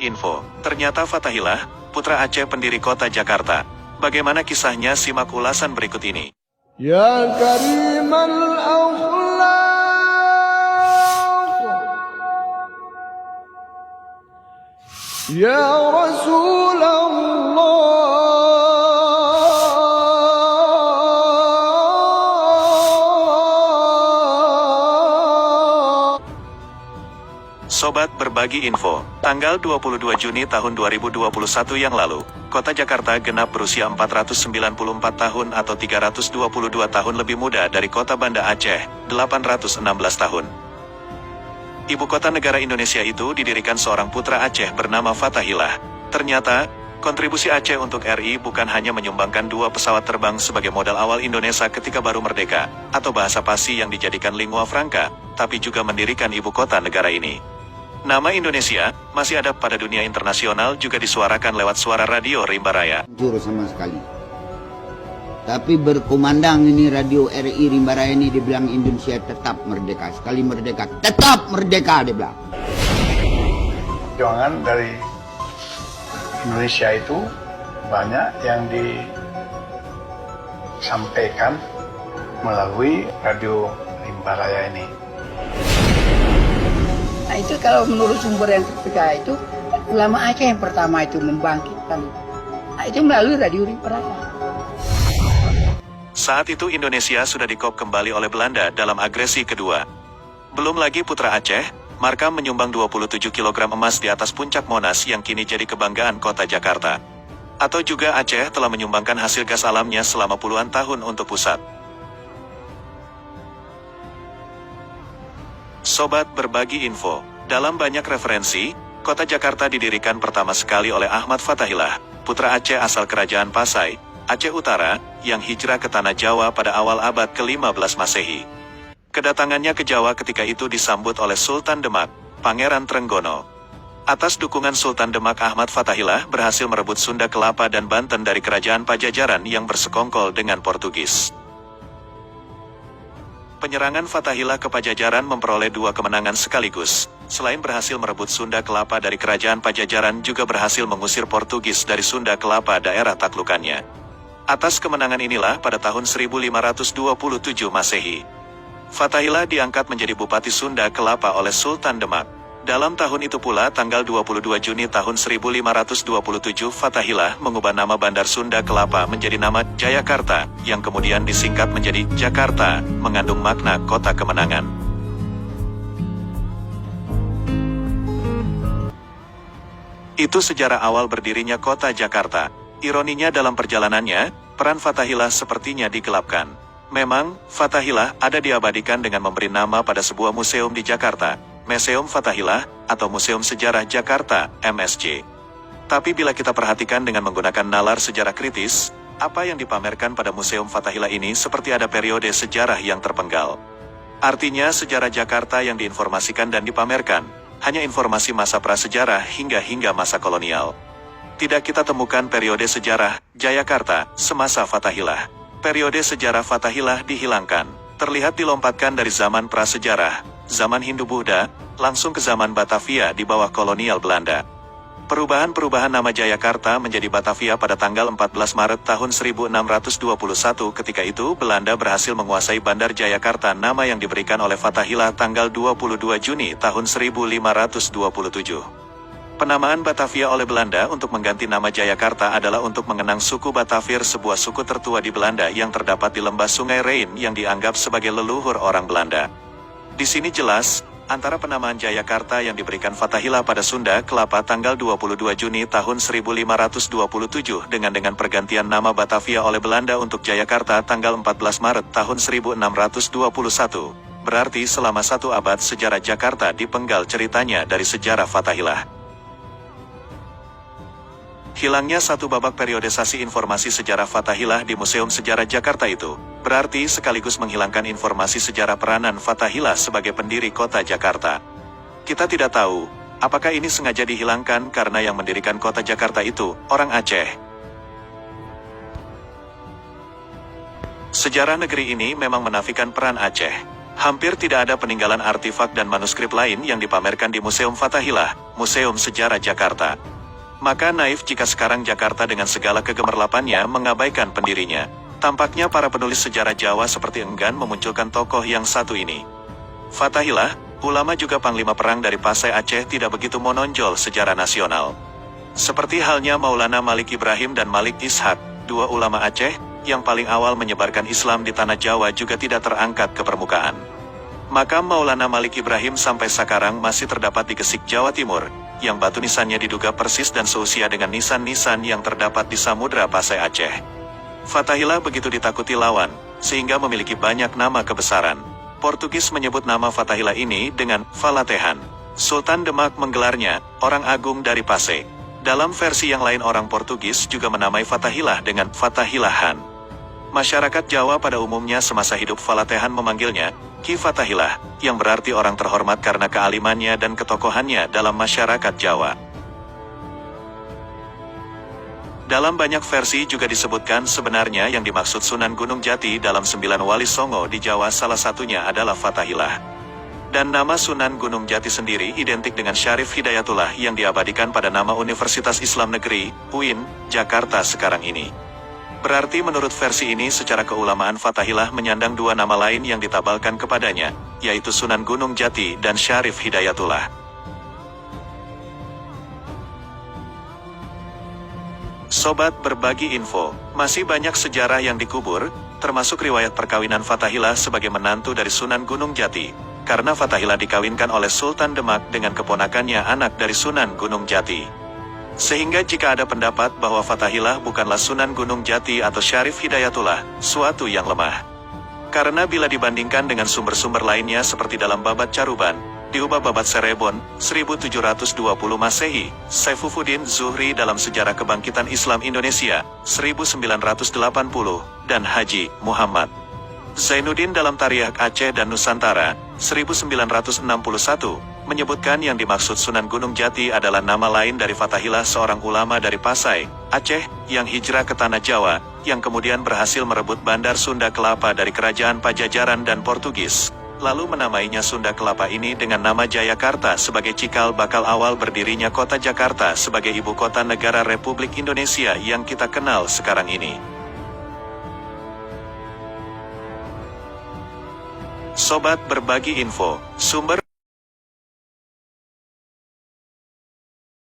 Info, ternyata Fathahillah, putra Aceh pendiri kota Jakarta. Bagaimana kisahnya, simak ulasan berikut ini. Ya karimal akhlaq, ya Rasulullah, Sobat Berbagi Info, tanggal 22 Juni tahun 2021 yang lalu, kota Jakarta genap berusia 494 tahun atau 322 tahun lebih muda dari kota Banda Aceh, 816 tahun. Ibu kota negara Indonesia itu didirikan seorang putra Aceh bernama Fathahillah. Ternyata, kontribusi Aceh untuk RI bukan hanya menyumbangkan 2 pesawat terbang sebagai modal awal Indonesia ketika baru merdeka, atau bahasa Pasi yang dijadikan lingua franca, tapi juga mendirikan ibu kota negara ini. Nama Indonesia masih ada pada dunia internasional juga disuarakan lewat suara radio Rimba Raya. Jujur sama sekali. Tapi berkumandang ini radio RI Rimba Raya ini dibilang Indonesia tetap merdeka. Sekali merdeka, tetap merdeka dia bilang. Perjuangan dari Indonesia itu banyak yang disampaikan melalui radio Rimba Raya ini. Nah itu kalau menurut sumber yang terpercaya itu ulama Aceh yang pertama itu membangkitkan. Nah itu melalui radio Rimba Raya. Saat itu Indonesia sudah dikop kembali oleh Belanda dalam agresi kedua. Belum lagi putra Aceh, Markam menyumbang 27 kg emas di atas puncak Monas yang kini jadi kebanggaan kota Jakarta. Atau juga Aceh telah menyumbangkan hasil gas alamnya selama puluhan tahun untuk pusat. Sobat Berbagi Info, dalam banyak referensi, kota Jakarta didirikan pertama sekali oleh Ahmad Fathahillah, putra Aceh asal kerajaan Pasai, Aceh Utara, yang hijrah ke tanah Jawa pada awal abad ke-15 Masehi. Kedatangannya ke Jawa ketika itu disambut oleh Sultan Demak, Pangeran Trenggono. Atas dukungan Sultan Demak, Ahmad Fathahillah berhasil merebut Sunda Kelapa dan Banten dari kerajaan Pajajaran yang bersekongkol dengan Portugis. Penyerangan Fathahillah ke Pajajaran memperoleh 2 kemenangan sekaligus. Selain berhasil merebut Sunda Kelapa dari kerajaan Pajajaran, juga berhasil mengusir Portugis dari Sunda Kelapa daerah taklukannya. Atas kemenangan inilah pada tahun 1527 Masehi, Fathahillah diangkat menjadi Bupati Sunda Kelapa oleh Sultan Demak. Dalam tahun itu pula tanggal 22 Juni tahun 1527 Fathahillah mengubah nama Bandar Sunda Kelapa menjadi nama Jayakarta, yang kemudian disingkat menjadi Jakarta, mengandung makna kota kemenangan. Itu sejarah awal berdirinya kota Jakarta. Ironinya dalam perjalanannya, peran Fathahillah sepertinya digelapkan. Memang, Fathahillah ada diabadikan dengan memberi nama pada sebuah museum di Jakarta, Museum Fathahillah, atau Museum Sejarah Jakarta, MSJ. Tapi bila kita perhatikan dengan menggunakan nalar sejarah kritis, apa yang dipamerkan pada Museum Fathahillah ini seperti ada periode sejarah yang terpenggal. Artinya sejarah Jakarta yang diinformasikan dan dipamerkan, hanya informasi masa prasejarah hingga masa kolonial. Tidak kita temukan periode sejarah Jayakarta semasa Fathahillah. Periode sejarah Fathahillah dihilangkan, terlihat dilompatkan dari zaman prasejarah, zaman Hindu-Buddha, langsung ke zaman Batavia di bawah kolonial Belanda. Perubahan nama Jayakarta menjadi Batavia pada tanggal 14 Maret tahun 1621 ketika itu Belanda berhasil menguasai Bandar Jayakarta, nama yang diberikan oleh Fathahillah tanggal 22 Juni tahun 1527. Penamaan Batavia oleh Belanda untuk mengganti nama Jayakarta adalah untuk mengenang suku Batavir, sebuah suku tertua di Belanda yang terdapat di lembah Sungai Rhein yang dianggap sebagai leluhur orang Belanda. Di sini jelas, antara penamaan Jayakarta yang diberikan Fathahillah pada Sunda Kelapa tanggal 22 Juni tahun 1527 dengan pergantian nama Batavia oleh Belanda untuk Jayakarta tanggal 14 Maret tahun 1621. Berarti selama 1 abad sejarah Jakarta dipenggal ceritanya dari sejarah Fathahillah. Hilangnya 1 babak periodisasi informasi sejarah Fathahillah di Museum Sejarah Jakarta itu, berarti sekaligus menghilangkan informasi sejarah peranan Fathahillah sebagai pendiri kota Jakarta. Kita tidak tahu, apakah ini sengaja dihilangkan karena yang mendirikan kota Jakarta itu, orang Aceh. Sejarah negeri ini memang menafikan peran Aceh. Hampir tidak ada peninggalan artefak dan manuskrip lain yang dipamerkan di Museum Fathahillah, Museum Sejarah Jakarta. Maka naif jika sekarang Jakarta dengan segala kegemerlapannya mengabaikan pendirinya. Tampaknya para penulis sejarah Jawa seperti enggan memunculkan tokoh yang satu ini. Fathahillah, ulama juga panglima perang dari Pasai Aceh, tidak begitu menonjol sejarah nasional. Seperti halnya Maulana Malik Ibrahim dan Malik Ishak, dua ulama Aceh, yang paling awal menyebarkan Islam di tanah Jawa juga tidak terangkat ke permukaan. Makam Maulana Malik Ibrahim sampai sekarang masih terdapat di Gesik, Jawa Timur, yang batu nisannya diduga persis dan seusia dengan nisan-nisan yang terdapat di Samudra Pasai Aceh. Fathahillah begitu ditakuti lawan, sehingga memiliki banyak nama kebesaran. Portugis menyebut nama Fathahillah ini dengan Falatehan. Sultan Demak menggelarnya, orang agung dari Pasai. Dalam versi yang lain orang Portugis juga menamai Fathahillah dengan Fathahillahan. Masyarakat Jawa pada umumnya semasa hidup Falatehan memanggilnya Ki Fathahillah, yang berarti orang terhormat karena kealimannya dan ketokohannya dalam masyarakat Jawa. Dalam banyak versi juga disebutkan sebenarnya yang dimaksud Sunan Gunung Jati dalam 9 wali Songo di Jawa, salah satunya adalah Fathahillah. Dan nama Sunan Gunung Jati sendiri identik dengan Syarif Hidayatullah yang diabadikan pada nama Universitas Islam Negeri, UIN, Jakarta sekarang ini. Berarti menurut versi ini secara keulamaan Fathahillah menyandang dua nama lain yang ditabalkan kepadanya, yaitu Sunan Gunung Jati dan Syarif Hidayatullah. Sobat Berbagi Info, masih banyak sejarah yang dikubur, termasuk riwayat perkawinan Fathahillah sebagai menantu dari Sunan Gunung Jati, karena Fathahillah dikawinkan oleh Sultan Demak dengan keponakannya anak dari Sunan Gunung Jati. Sehingga jika ada pendapat bahwa Fathahillah bukanlah Sunan Gunung Jati atau Syarif Hidayatullah, suatu yang lemah. Karena bila dibandingkan dengan sumber-sumber lainnya seperti dalam Babat Caruban, diubah Babat Serebon, 1720 Masehi, Saifuddin Zuhri dalam Sejarah Kebangkitan Islam Indonesia, 1980, dan Haji Muhammad Zainuddin dalam Tarikh Aceh dan Nusantara, 1961, menyebutkan yang dimaksud Sunan Gunung Jati adalah nama lain dari Fathahillah, seorang ulama dari Pasai, Aceh, yang hijrah ke Tanah Jawa, yang kemudian berhasil merebut Bandar Sunda Kelapa dari Kerajaan Pajajaran dan Portugis, lalu menamainya Sunda Kelapa ini dengan nama Jayakarta sebagai cikal bakal awal berdirinya kota Jakarta sebagai ibu kota negara Republik Indonesia yang kita kenal sekarang ini. Sobat Berbagi Info, sumber